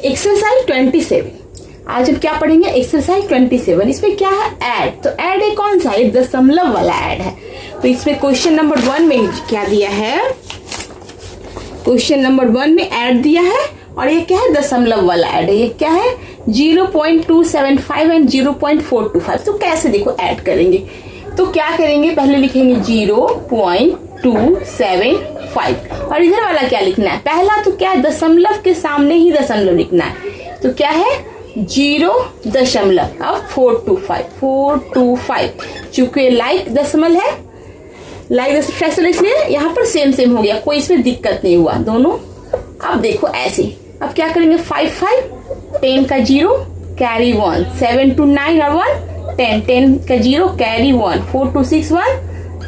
Exercise 27। आज हम क्या पढ़ेंगे? एक्सरसाइज 27। इसमें क्या है? ऐड। तो ऐड है कौन सा? एक दशमलव वाला ऐड है। तो इसमें क्वेश्चन नंबर 1 में क्या दिया है? क्वेश्चन नंबर 1 में ऐड दिया है और ये क्या है? दशमलव वाला ऐड है। ये क्या है? 0.275 एंड 0.425। तो कैसे देखो ऐड करेंगे? तो क्या करेंगे? पहले लिखेंगे 0.275 और इधर वाला क्या लिखना है? पहला तो क्या है? दशमलव के सामने ही दशमलव लिखना है। तो क्या है? 0.425 चूंकि लाइक दशमलव है, लाइक दशमलव इसलिए यहाँ पर सेम सेम हो गया, कोई इसमें दिक्कत नहीं हुआ दोनों। अब देखो ऐसे, अब क्या करेंगे? 5 10 का 0 कैरी 1, 7 to 9 और 1 10, 10 का 0 कैरी 1, 4 to 6 1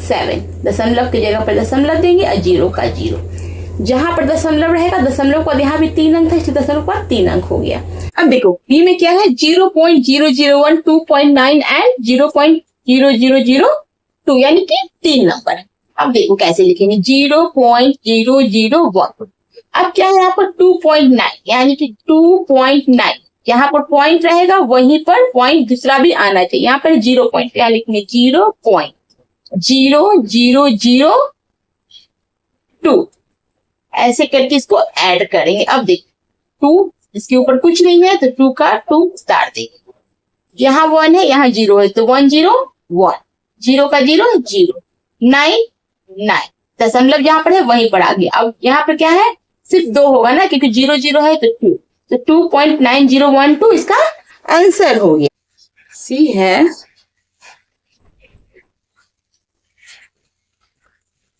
7। दशमलव की जगह पर दशमलव देंगे और 0 का 0। जहां पर दशमलव रहेगा, दशमलव का यहाँ भी 3 अंक था इसलिए दशमलव का 3 अंक हो गया। अब देखो बी में क्या है? 0.001, 2.9 एंड 0.0002 यानी कि 3 नंबर है। अब देखो कैसे लिखेंगे? 0.001। अब क्या है यहाँ पर? 2.9 यानी कि 2.9 यहाँ पर पॉइंट रहेगा, वहीं पर पॉइंट दूसरा भी आना चाहिए। यहाँ पर 0 पॉइंट, क्या लिखेंगे? 0.0002 ऐसे करके इसको ऐड करेंगे। अब देखो 2 इसके ऊपर कुछ नहीं है तो 2 का 2 उतार देंगे। यहाँ 1 है, यहाँ 0 है तो 1 0 1, 0 का 0 0, 9 9। दशमलव जहां पर है वहीं पर आ गया। अब यहाँ पर क्या है? सिर्फ 2 होगा ना, क्योंकि 0 0 है तो 2, तो 2.9012 इसका आंसर हो गया। सी है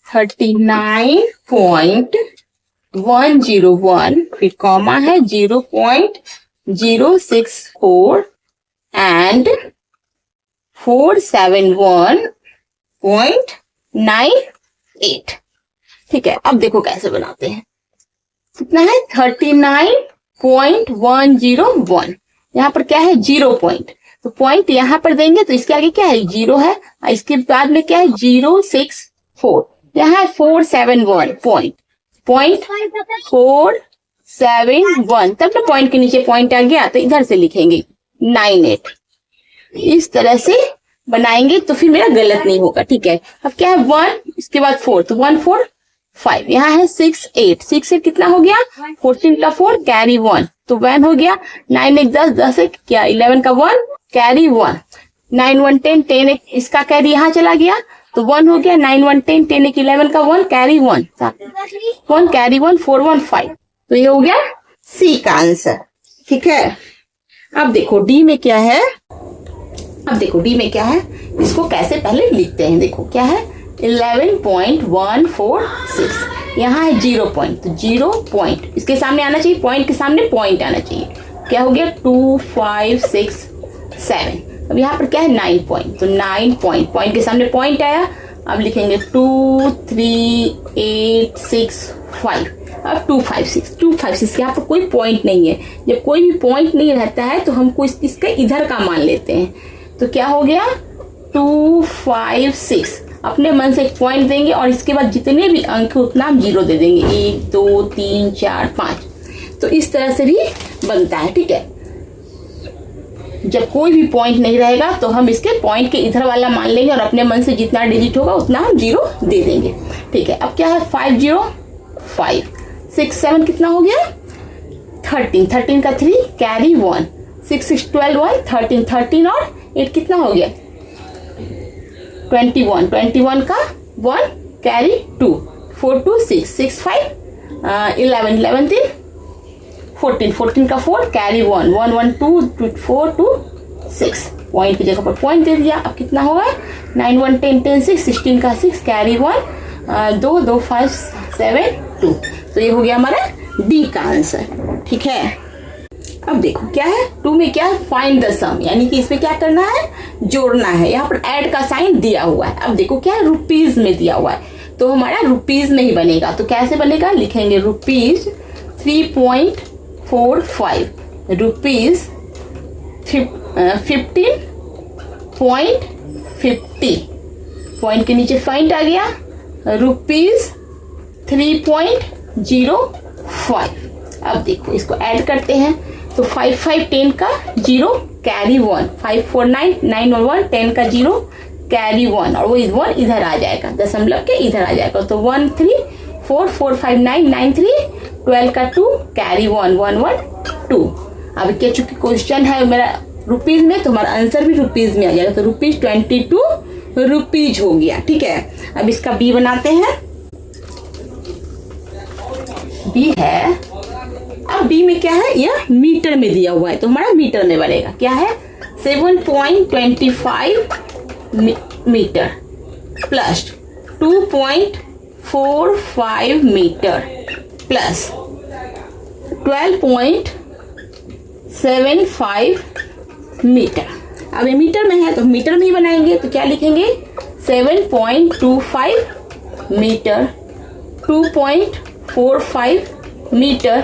39.101, फिर कॉमा है 0.064 एंड 471.98। ठीक है, अब देखो कैसे बनाते हैं। कितना है? 39.101। यहाँ पर क्या है? 0 पॉइंट, तो पॉइंट यहाँ पर देंगे तो इसके आगे क्या है? 0 है, इसके बाद में क्या है? 064, यहाँ है 471 पॉइंट 471, तब तो पॉइंट के नीचे पॉइंट आ गया तो इधर से लिखेंगे 98। इस तरह से बनाएंगे तो फिर मेरा गलत नहीं होगा। ठीक है, अब क्या है? 1 इसके बाद 4 तो 145, यहाँ है 68, 68 कितना हो गया? 14 का 4 कैरी 1 तो 1 हो गया। 9 1 10, 10 1 क्या? 11 का 1 कैरी 1, 9 1 10, 10 1 इसका कैरी यहाँ चला गया तो 1 हो गया। 9 1 10, 10 1 11 का 1 कैरी 1 1 कैरी 1 4 1 5। तो ये हो गया सी का आंसर। ठीक है, अब देखो डी में क्या है? अब देखो डी में क्या है, इसको कैसे पहले लिखते हैं। देखो क्या है? 11.146, यहाँ है 0 पॉइंट तो 0 पॉइंट इसके सामने आना चाहिए, पॉइंट के सामने पॉइंट आना चाहिए। क्या हो गया? 2 5 6 7। अब यहाँ पर क्या है? 9 पॉइंट तो 9 पॉइंट, पॉइंट के सामने पॉइंट आया। अब लिखेंगे 2 3 8 6 5। अब 256 यहाँ पर कोई पॉइंट नहीं है। जब कोई भी पॉइंट नहीं रहता है तो हमको इसका इधर का मान लेते हैं। तो क्या हो गया? 256 अपने मन से एक पॉइंट देंगे और इसके बाद जितने भी अंक उतना हम 0 दे देंगे, 1 2 3 4 5। तो इस तरह से भी बनता है। ठीक है, जब कोई भी पॉइंट नहीं रहेगा तो हम इसके पॉइंट के इधर वाला मान लेंगे और अपने मन से जितना डिजिट होगा उतना हम 0 दे देंगे। ठीक है, अब क्या है? 5 0 5 6 7 कितना हो गया? 13, 13 का 3 कैरी 1, 6 6 12 1 13 13 और 8 कितना हो गया? 21, 21 का 1 कैरी 2, 4 2 6 6 5 11 11 3 14, 14 का 4 कैरी 1 1 1 2 4 2 6। पॉइंट की जगह पर पॉइंट दे दिया। अब कितना होगा? 9 1 10 10 6 16 का 6 कैरी 1 2 2 5 7 2। तो ये हो गया हमारा डी का आंसर। ठीक है, अब देखो क्या है? 2 में क्या है? फाइंड द सम, यानी कि इसमें क्या करना है? जोड़ना है। यहाँ पर ऐड का साइन दिया हुआ है। अब देखो क्या है? रुपीज में दिया हुआ है तो हमारा रुपीज में ही बनेगा। तो कैसे बनेगा? लिखेंगे रुपीज 3.45, रुपीज 15.50, पॉइंट के नीचे फाइंड आ गया रुपीज 3.05। अब देखो इसको ऐड करते हैं तो 5 5 10 का 0 कैरी 1, 5 4 9 9 और 1 10 का 0 कैरी 1 और वो 1 इधर आ जाएगा, दशमलव के इधर आ जाएगा। तो 1 3 4 4 5 9 9 3 12 का 2 कैरी 1 1 1 2। अब क्या चूंकि क्वेश्चन है मेरा रुपीज में तो हमारा आंसर भी रुपीज में आ जाएगा, तो रुपीज 22 रुपीज हो गया। ठीक है, अब इसका बी बनाते हैं। बी है, अब बी में क्या है, यह मीटर में दिया हुआ है तो हमारा मीटर में बनेगा। क्या है 7.25 metre plus 2.45 metre plus 12.75 metre. अब ये मीटर में है तो मीटर में ही बनाएंगे तो क्या लिखेंगे 7.25 मीटर, 2.45 मीटर,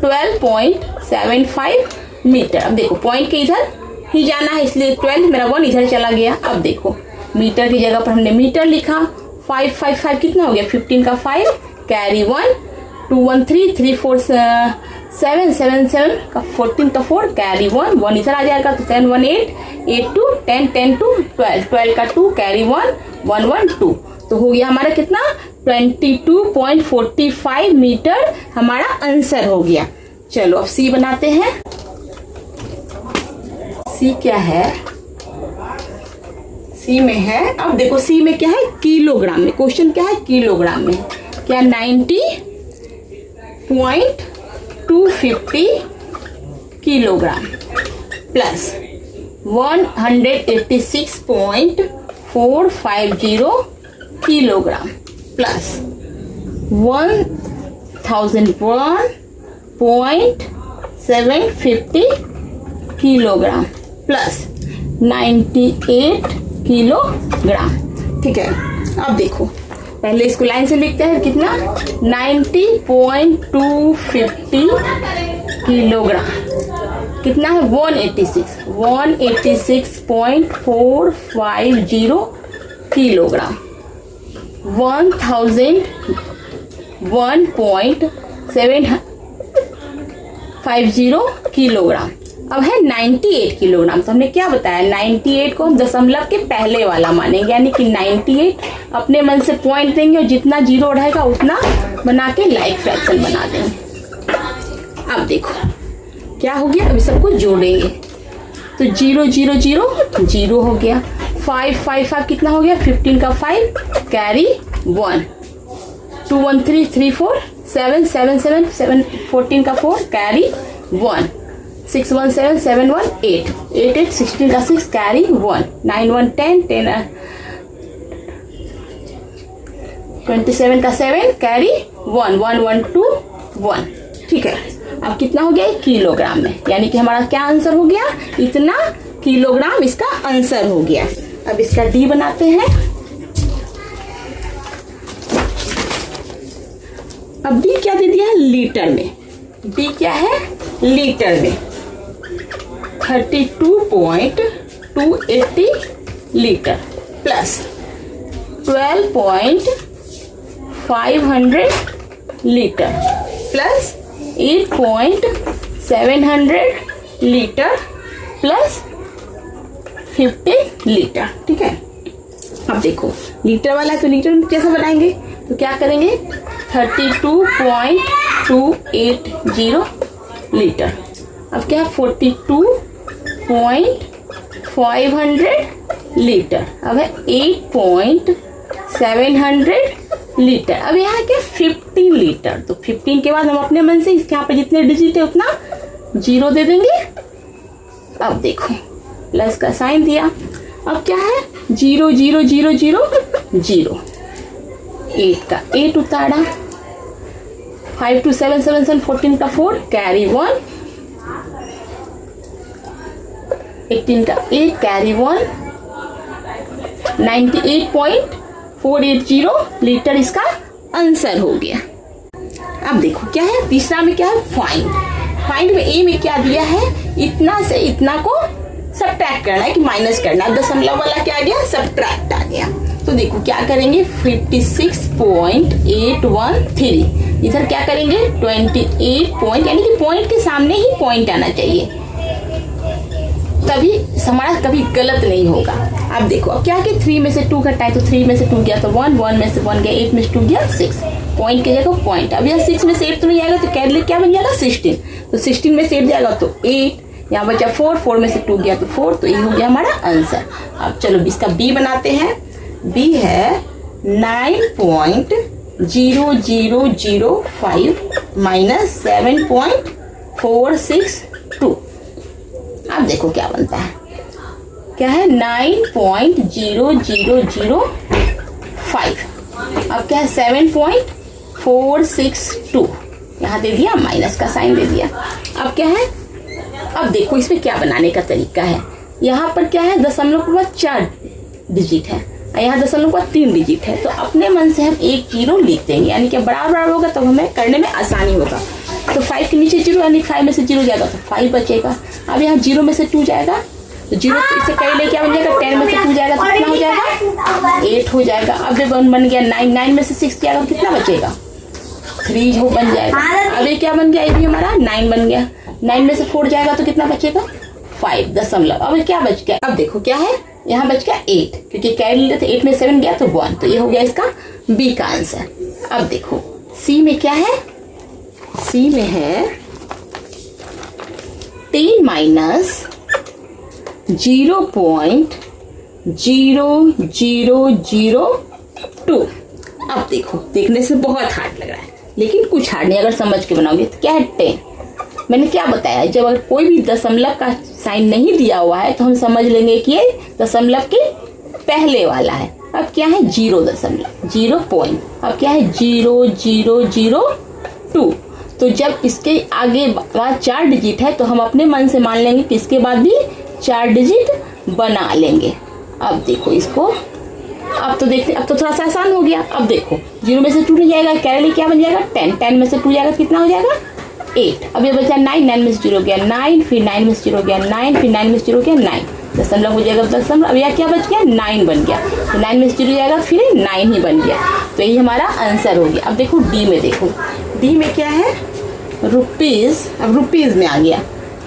12.75 मीटर। अब देखो पॉइंट के इधर ही जाना है इसलिए 12 मेरा 1 इधर चला गया। अब देखो मीटर की जगह पर हमने मीटर लिखा, 5 5 5 कितना हो गया 15 का 5 कैरी 1, 2 1 3 3 4 7 7 7 का 14 का 4 कैरी 1 1 इधर आ जाएगा तो 7 1 8 8 2 10 10 2 12 12 का 2 कैरी 1 1 1 2। तो हो गया हमारा कितना 22.45 मीटर हमारा आंसर हो गया। चलो अब सी बनाते हैं। सी क्या है, सी में है, अब देखो सी में क्या है किलोग्राम में, क्वेश्चन क्या है किलोग्राम में, क्या 90.250 kilogram plus 186.450 kilogram plus 1001.750 kilogram plus 98 kilogram. ठीक है, अब देखो पहले इसको लाइन से लिखते हैं, कितना 90.250 किलोग्राम कितना है 186.450 किलोग्राम, 1001.750 किलोग्राम। अब है 98 किलोग्राम, तो हमने क्या बताया 98 को हम दशमलव के पहले वाला मानेंगे, यानी कि 98 अपने मन से पॉइंट देंगे और जितना जीरो रहेगा उतना बना के लाइक फ्रैक्शन बना देंगे। अब देखो क्या हो गया, अभी सबको जोड़ेंगे तो 0 0 0 0 हो गया, 5 5 5 कितना हो गया 15 का 5 कैरी 1, 2 1 3 3 4 7 7 7 7 14 का 4 कैरी 1, 6 1 7 7 1 8 8 8 16 का 6 कैरी 1, 9 1 10 10 27 का 7 कैरी 1 1 1 2 1। ठीक है, अब कितना हो गया किलोग्राम में, यानी कि हमारा क्या आंसर हो गया, इतना किलोग्राम इसका आंसर हो गया। अब इसका डी बनाते हैं। अब डी क्या दे दिया है लीटर में, डी क्या है लीटर में 32.280 litre plus 12.500 litre plus 8.700 litre plus 50 litre. ठीक है, अब देखो लीटर वाला है तो लीटर में कैसे बनाएंगे, तो क्या करेंगे 32.280 लीटर, अब क्या है 42.500 लीटर, अब है 8.700 लीटर। अब यहाँ क्या 15 लीटर, तो 15 के बाद हम अपने मन से इसके यहाँ पे जितने डिजिट है उतना जीरो दे देंगे। अब देखो प्लस का साइन दिया, अब क्या है 0 0 0 0 0, 8 का 8 उतारा, 5 2 7 7 7 14 का 4 कैरी 1, 18 का 8 कैरी 1, 98.480 लीटर इसका आंसर हो गया। अब देखो क्या है तीसरा में क्या है फाइंड, फाइंड में ए में क्या दिया है इतना से इतना को सब्ट्रैक्ट करना है कि माइनस करना है, दशमलव वाला क्या आ गया सब्ट्रैक्ट आ गया। तो देखो क्या करेंगे 56.813 इधर क्या करेंगे 28 पॉइंट, यानी कि पॉइंट के सामने ही पॉइंट आना चाहिए, तभी हमारा कभी गलत नहीं होगा। अब देखो अब क्या कि 3 में से 2 घटाए तो 3 में से 2 गया तो 1, 1 में से 1 गया, 8 में से 2 गया 6, पॉइंट की जगह पॉइंट। अब यहाँ 6 में से 8 तो नहीं आएगा तो कैलकुलेट क्या बन जाएगा 16, तो 16 में से 8 जाएगा तो 8, यहाँ बचा 4, 4 में से 2 गया तो 4, तो ये हो गया हमारा आंसर। अब चलो इसका बी बनाते हैं। बी है 9.0005 माइनस 7.462। अब देखो क्या बनता है, क्या है 9.0005, अब क्या है 7.462, यहाँ दे दिया, माइनस का साइन दे दिया। अब क्या है, अब देखो इसमें क्या बनाने का तरीका है। यहाँ पर क्या है दशमलव के बाद 4 डिजिट है, यहाँ दशमलव के बाद 3 डिजिट है, तो अपने मन से हम एक 0 लिख देंगे, यानी कि बराबर बराबर होगा तब हमें करने में आसानी होगा। तो 5 के नीचे 0, यानी 5 में से 0 जाएगा तो 5 बचेगा। अब यहाँ 0 में से 2 जाएगा तो 0 इससे कई ले क्या बन जाएगा, 10 में से 2 जाएगा तो कितना हो जाएगा 8 हो जाएगा। अब ये बन गया 9, 9 में से 6 जाएगा तो कितना बचेगा 3 हो बन जाएगा। अब ये क्या बन गया, ये भी हमारा 9 बन गया, 9 में से 4 जाएगा तो कितना बचेगा 5 दशमलव। अब क्या बच गया, अब देखो क्या है, यहाँ बच गया 8, क्योंकि कैरी लेते 8 में 7 गया तो 1, तो ये हो गया इसका बी का आंसर। अब देखो सी में क्या है, सी में है 10 माइनस 0.0002। अब देखो देखने से बहुत हार्ड लग रहा है, लेकिन कुछ हार्ड नहीं अगर समझ के बनाओगे। तो क्या है 10, मैंने क्या बताया, जब अगर कोई भी दशमलव का साइन नहीं दिया हुआ है तो हम समझ लेंगे कि ये दशमलव के पहले वाला है। अब क्या है 0 पॉइंट, अब क्या है 0002, तो जब इसके आगे बाद 4 डिजिट है तो हम अपने मन से मान लेंगे कि इसके बाद भी 4 डिजिट बना लेंगे। अब देखो इसको, अब तो देखते, अब तो थोड़ा सा आसान हो गया। अब देखो 0 में से 2 नहीं जाएगा, कैरेली क्या बन जाएगा 10, 10 में से 2 जाएगा कितना हो जाएगा 8। अब ये बचा 9, 9 में से 0 गया 9, फिर 9 में से 0 गया 9, फिर 9 में से 0 गया 9, दशमलव हो जाएगा दशमलव। अब यह क्या बच गया 9 बन गया, तो 9 में से 0 जाएगा फिर 9 ही बन गया, तो यही हमारा आंसर हो गया। अब देखो डी में, देखो डी में क्या है रुपीज, अब रुपीज में आ गया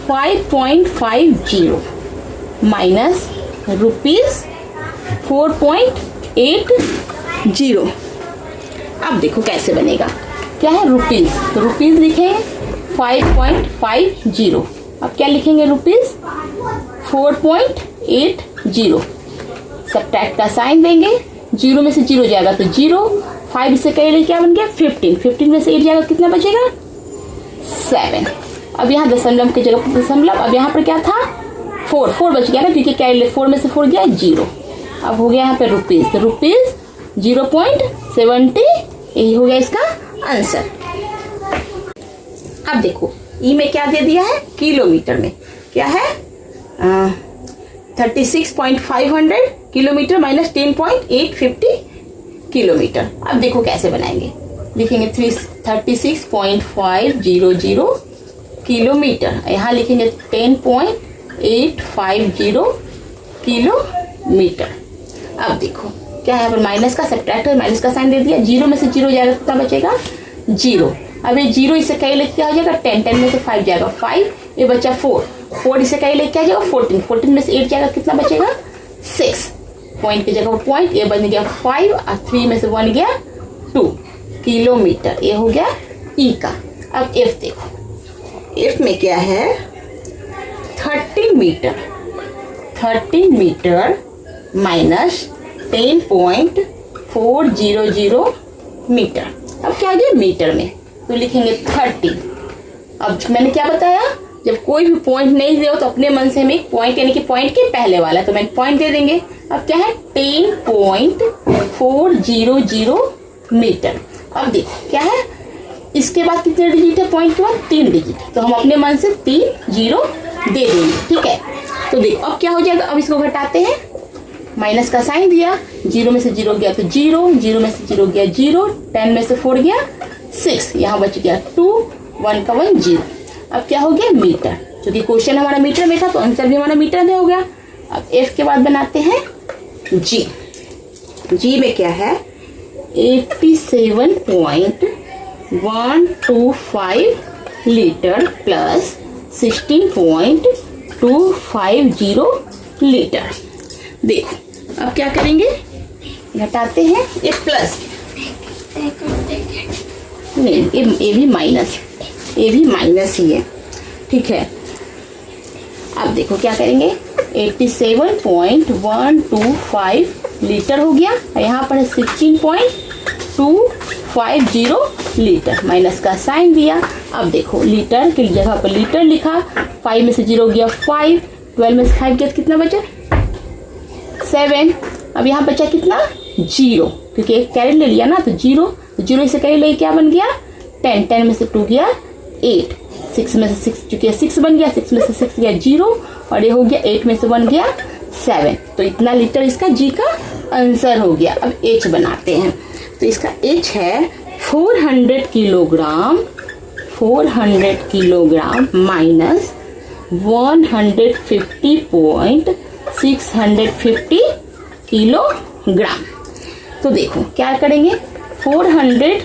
5.50 माइनस रुपीज 4.80। अब देखो कैसे बनेगा, क्या है रुपीज, तो रुपीज लिखेंगे 5.50, अब क्या लिखेंगे रुपीज 4.80, सब्ट्रैक्ट का साइन देंगे, 0 में से 0 जाएगा तो 0, 5 से करेंगे क्या बन गया 15, 15 में से 8 जाएगा कितना बचेगा 7। अब यहाँ दशमलव की जगह दशमलव, अब यहाँ पर क्या था 4 बच गया ना, क्योंकि क्या 4 में से 4 गया 0। अब हो गया यहाँ पे रुपीज, तो रुपीज 0.70, यही हो गया इसका आंसर। अब देखो ई में क्या दे दिया है, किलोमीटर में क्या है 36.500 किलोमीटर माइनस 10.850 किलोमीटर। अब देखो कैसे बनाएंगे, लिखेंगे 36.500 किलोमीटर, यहाँ लिखेंगे 10.850 किलोमीटर। अब देखो क्या है, यहाँ पर माइनस का सब्ट्रैक्टर, माइनस का साइन दे दिया, 0 में से 0 जाएगा कितना बचेगा 0। अब ये 0 इसे कहीं लेके क्या हो जाएगा 10, 10 में से 5 जाएगा 5, ये बचा 4, 4 इसे कहीं लेके क्या जाएगा 14, 14 में से 8 जाएगा कितना बचेगा 6, पॉइंट की जगह पॉइंट, ये बन गया 5 और 3 में से 1 गया 2 किलोमीटर, ये हो गया ई का। अब एफ देखो, एफ में क्या है 13 मीटर माइनस 10.400 मीटर। अब क्या आ गया मीटर में, तो लिखेंगे 30। अब मैंने क्या बताया, जब कोई भी पॉइंट नहीं दे तो अपने मन से हम एक पॉइंट, यानी कि पॉइंट के पहले वाला, तो मैंने पॉइंट दे देंगे। अब क्या है 10.400 मीटर। अब देखो क्या है, इसके बाद कितने डिजिट है, पॉइंट के बाद 3 डिजिट, तो हम अपने मन से 3 0 दे देंगे, ठीक है। तो देखो अब क्या हो जाएगा, अब इसको घटाते हैं, माइनस का साइन दिया, 0 में से 0 गया तो 0, 0 में से 0 गया 0, 10 में से 4 गया 6, यहाँ बच गया 2, 1 का 1 0। अब क्या हो गया मीटर, क्योंकि क्वेश्चन हमारा मीटर में था तो आंसर भी हमारा मीटर में हो गया। अब एफ के बाद बनाते हैं जी। जी में क्या है 87.0 125 लीटर प्लस 16.250 लीटर। देखो अब क्या करेंगे, घटाते हैं, एक प्लस नहीं, ये भी माइनस, ये भी माइनस ही है, ठीक है। अब देखो क्या करेंगे, 87.125 लीटर हो गया, यहाँ पर 16.250 लीटर, माइनस का साइन दिया। अब देखो लीटर की जगह पर लीटर लिखा, 5 में से 0 गया 5, 12 में से 5 गया तो कितना बचा 7। अब यहाँ बचा कितना 0, क्योंकि एक कैरेट ले लिया ना, तो 0, तो 0 से कैरेट ले क्या बन गया 10, 10 में से 2 गया 8, 6 में से 6 चूंकि 6 बन गया, 6 में से 6 गया 0, और ये हो गया 8 में से 1 गया 7। तो इतना लीटर इसका जी का आंसर हो गया। अब एच बनाते हैं, तो इसका एच है 400 किलोग्राम, 400 किलोग्राम माइनस 150.650 किलोग्राम। तो देखो क्या करेंगे, 400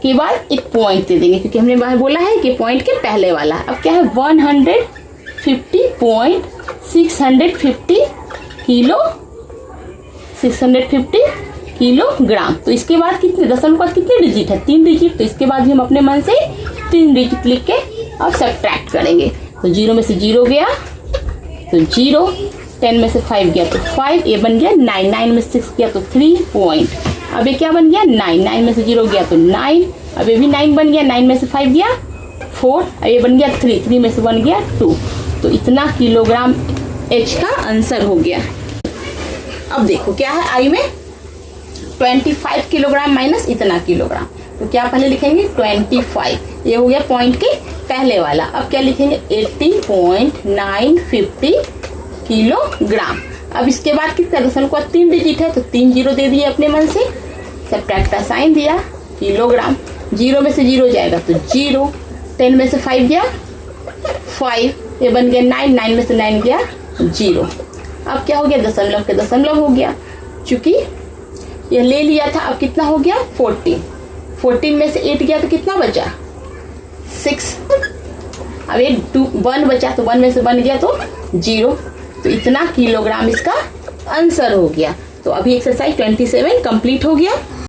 के बाद एक पॉइंट दे देंगे, क्योंकि हमने बाहर बोला है कि पॉइंट के पहले वाला। अब क्या है 150.650 किलो, 650 किलोग्राम। तो इसके बाद कितने दशमलव के बाद कितने डिजिट है 3 डिजिट, तो इसके बाद भी हम अपने मन से 3 डिजिट लिख के अब सब्ट्रैक्ट करेंगे। तो 0 में से 0 गया तो 0, 10 में से 5 गया तो 5, ये बन गया 9, 9 में से 6 गया तो 3 पॉइंट। अब ये क्या बन गया 9, 9 में से 0 गया तो 9, अब ये भी 9 बन गया, 9 में से 5 गया 4, अब ये बन गया 3, 3 में से 1 गया 2। तो इतना किलोग्राम एच का आंसर हो गया। अब देखो क्या है आई में 25 किलोग्राम माइनस इतना किलोग्राम, तो क्या पहले लिखेंगे 25, ये हो गया पॉइंट के पहले वाला। अब क्या लिखेंगे 80.950 किलोग्राम। अब इसके बाद कितना दशमलव का 3 डिजिट है, तो 3 0 दे दिए अपने मन से, सब्ट्रैक्ट का साइन दिया, किलोग्राम। 0 में से 0 जाएगा तो 0, 10 में से 5 गया 5, ये बन गया 9, 9 में से 9 गया 0। अब क्या हो गया दशमलव के दशमलव हो गया, चूंकि ये ले लिया था। अब कितना हो गया 14, 14 में से 8 गया तो कितना बचा 6, अब ये 1 बचा, तो 1 में से 1 गया तो 0। तो इतना किलोग्राम इसका आंसर हो गया। तो अभी एक्सरसाइज 27 कंप्लीट हो गया।